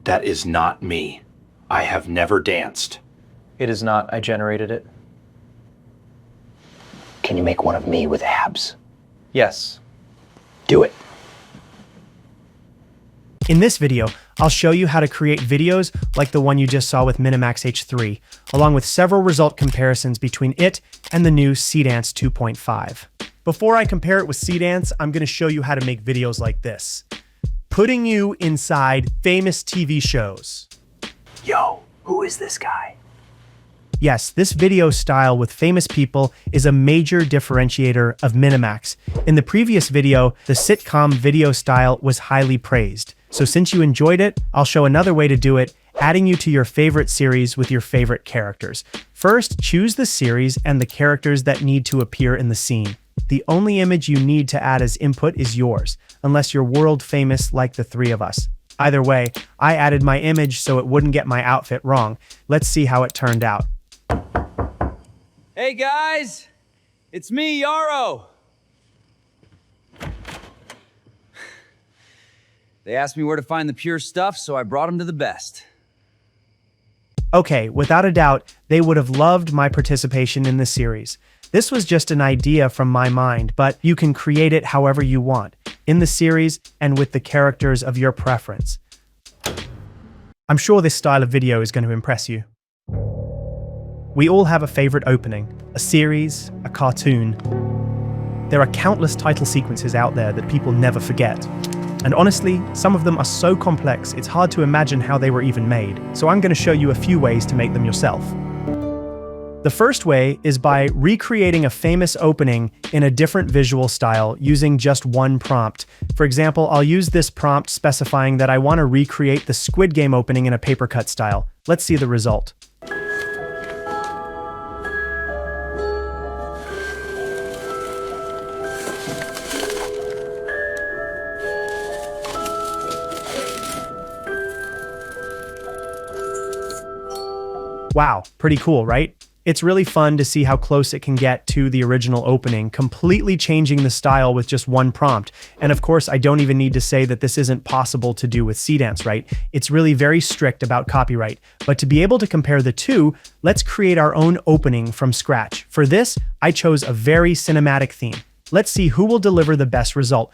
That is not me. I have never danced. It is not. I generated it. Can you make one of me with abs? Yes. Do it. In this video, I'll show you how to create videos like the one you just saw with MiniMax H3, along with several result comparisons between it and the new Seedance 2.5. Before I compare it with Seedance, I'm going to show you how to make videos like this. Putting you inside famous TV shows. Yo, who is this guy? Yes, this video style with famous people is a major differentiator of MiniMax. In the previous video, the sitcom video style was highly praised. So since you enjoyed it, I'll show another way to do it, adding you to your favorite series with your favorite characters. First, choose the series and the characters that need to appear in the scene. The only image you need to add as input is yours, unless you're world famous like the three of us. Either way, I added my image so it wouldn't get my outfit wrong. Let's see how it turned out. Hey guys, it's me, Yarrow. They asked me where to find the pure stuff, so I brought them to the best. Okay, without a doubt, they would have loved my participation in the series. This was just an idea from my mind, but you can create it however you want, in the series and with the characters of your preference. I'm sure this style of video is going to impress you. We all have a favorite opening, a series, a cartoon. There are countless title sequences out there that people never forget. And honestly, some of them are so complex, it's hard to imagine how they were even made. So I'm going to show you a few ways to make them yourself. The first way is by recreating a famous opening in a different visual style using just one prompt. For example, I'll use this prompt specifying that I want to recreate the Squid Game opening in a paper cut style. Let's see the result. Wow, pretty cool, right? It's really fun to see how close it can get to the original opening, completely changing the style with just one prompt. And of course, I don't even need to say that this isn't possible to do with Seedance, right? It's really very strict about copyright. But to be able to compare the two, let's create our own opening from scratch. For this, I chose a very cinematic theme. Let's see who will deliver the best result.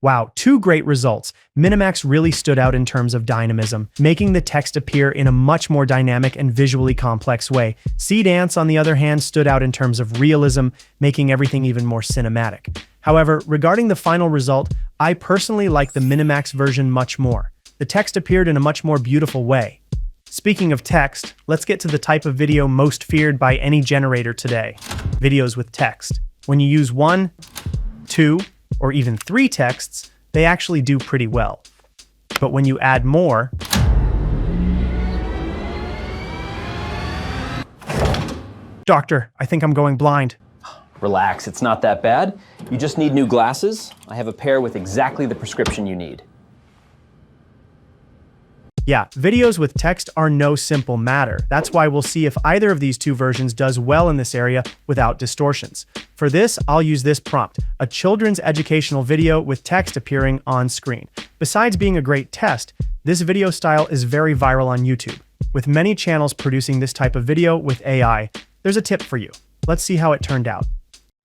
Wow, two great results. MiniMax really stood out in terms of dynamism, making the text appear in a much more dynamic and visually complex way. Seedance, on the other hand, stood out in terms of realism, making everything even more cinematic. However, regarding the final result, I personally like the MiniMax version much more. The text appeared in a much more beautiful way. Speaking of text, let's get to the type of video most feared by any generator today. Videos with text. When you use 1, 2, or even 3 texts, they actually do pretty well. But when you add more, Doctor, I think I'm going blind. Relax, it's not that bad. You just need new glasses. I have a pair with exactly the prescription you need. Yeah, videos with text are no simple matter. That's why we'll see if either of these two versions does well in this area without distortions. For this, I'll use this prompt, a children's educational video with text appearing on screen. Besides being a great test, this video style is very viral on YouTube. With many channels producing this type of video with AI, there's a tip for you. Let's see how it turned out.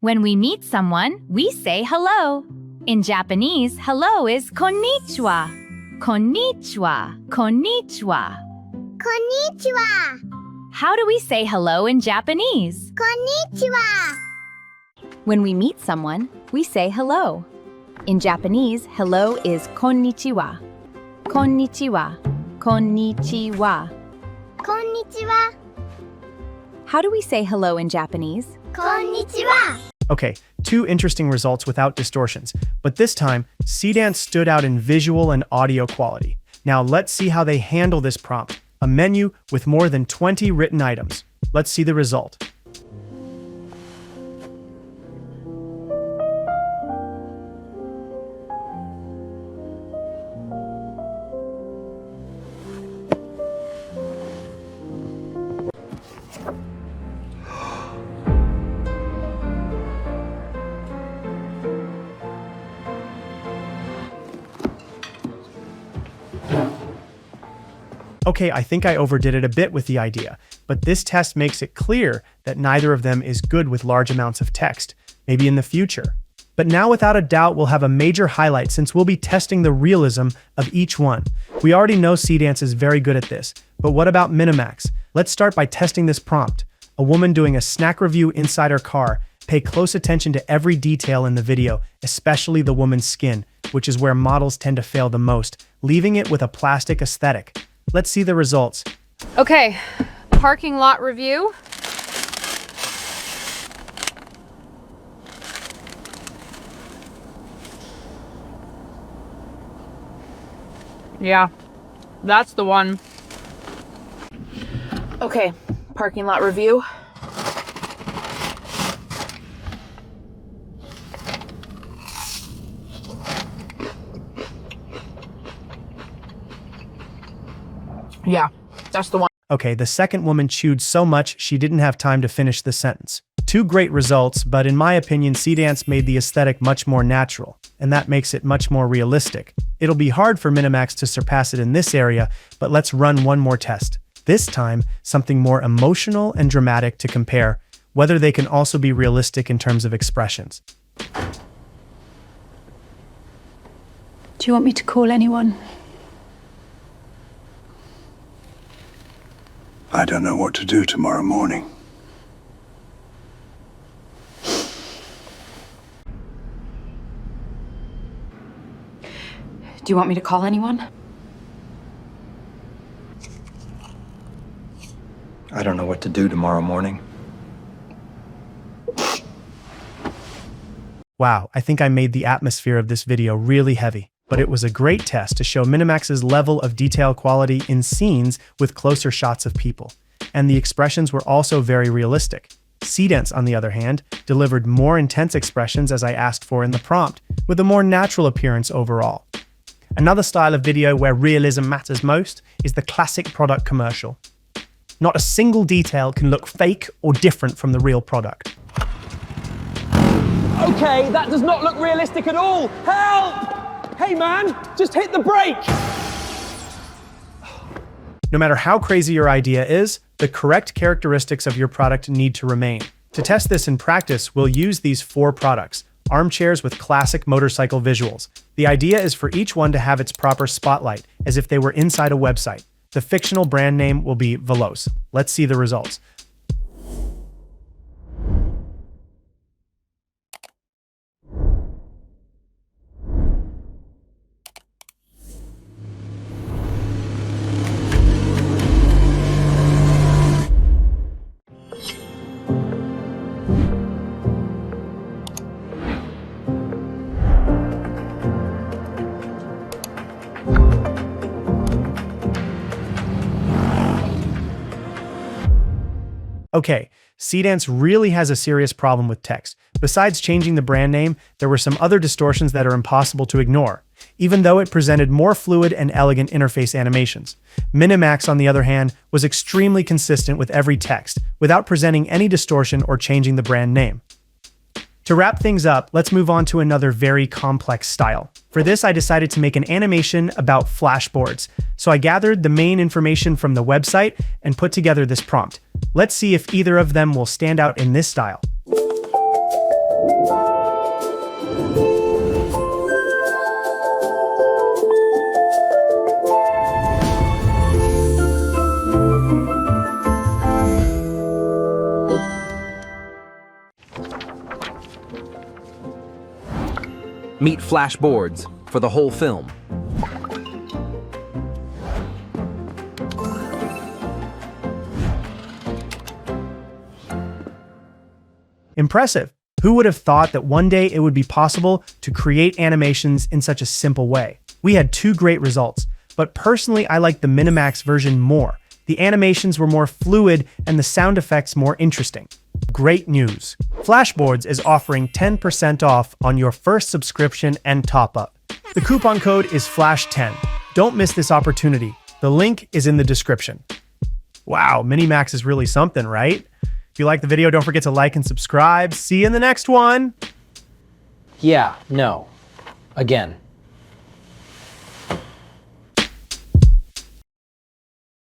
When we meet someone, we say hello. In Japanese, hello is konnichiwa. Konnichiwa, konnichiwa. Konnichiwa. How do we say hello in Japanese? Konnichiwa. When we meet someone, we say hello. In Japanese, hello is konnichiwa. Konnichiwa, konnichiwa. Konnichiwa. How do we say hello in Japanese? Konnichiwa. Okay, two interesting results without distortions, but this time, Seedance stood out in visual and audio quality. Now let's see how they handle this prompt. A menu with more than 20 written items. Let's see the result. Okay, I think I overdid it a bit with the idea, but this test makes it clear that neither of them is good with large amounts of text, maybe in the future. But now without a doubt we'll have a major highlight since we'll be testing the realism of each one. We already know Seedance is very good at this, but what about MiniMax? Let's start by testing this prompt. A woman doing a snack review inside her car. Pay close attention to every detail in the video, especially the woman's skin, which is where models tend to fail the most, leaving it with a plastic aesthetic. Let's see the results. Okay, parking lot review. Yeah, that's the one. Okay, parking lot review. Yeah, that's the one. Okay, the second woman chewed so much she didn't have time to finish the sentence. Two great results, but in my opinion, Seedance made the aesthetic much more natural, and that makes it much more realistic. It'll be hard for MiniMax to surpass it in this area, but let's run one more test. This time, something more emotional and dramatic to compare, whether they can also be realistic in terms of expressions. Do you want me to call anyone? I don't know what to do tomorrow morning. Do you want me to call anyone? I don't know what to do tomorrow morning. Wow, I think I made the atmosphere of this video really heavy. But it was a great test to show MiniMax's level of detail quality in scenes with closer shots of people. And the expressions were also very realistic. Seedance, on the other hand, delivered more intense expressions as I asked for in the prompt, with a more natural appearance overall. Another style of video where realism matters most is the classic product commercial. Not a single detail can look fake or different from the real product. Okay, that does not look realistic at all. Help! Hey man, just hit the brake! No matter how crazy your idea is, the correct characteristics of your product need to remain. To test this in practice, we'll use these 4 products, armchairs with classic motorcycle visuals. The idea is for each one to have its proper spotlight, as if they were inside a website. The fictional brand name will be Veloce. Let's see the results. Okay, Seedance really has a serious problem with text. Besides changing the brand name, there were some other distortions that are impossible to ignore, even though it presented more fluid and elegant interface animations. MiniMax, on the other hand, was extremely consistent with every text, without presenting any distortion or changing the brand name. To wrap things up, let's move on to another very complex style. For this, I decided to make an animation about flashboards. So I gathered the main information from the website and put together this prompt. Let's see if either of them will stand out in this style. Meet flashboards for the whole film. Impressive. Who would have thought that one day it would be possible to create animations in such a simple way? We had 2 great results. but personally I like the MiniMax version more. The animations were more fluid and the sound effects more interesting. Great news! Flashboards is offering 10% off on your first subscription and top-up. The coupon code is FLASH10. Don't miss this opportunity. The link is in the description. Wow, MiniMax is really something, right? If you like the video, don't forget to like and subscribe. See you in the next one! Yeah, no. Again.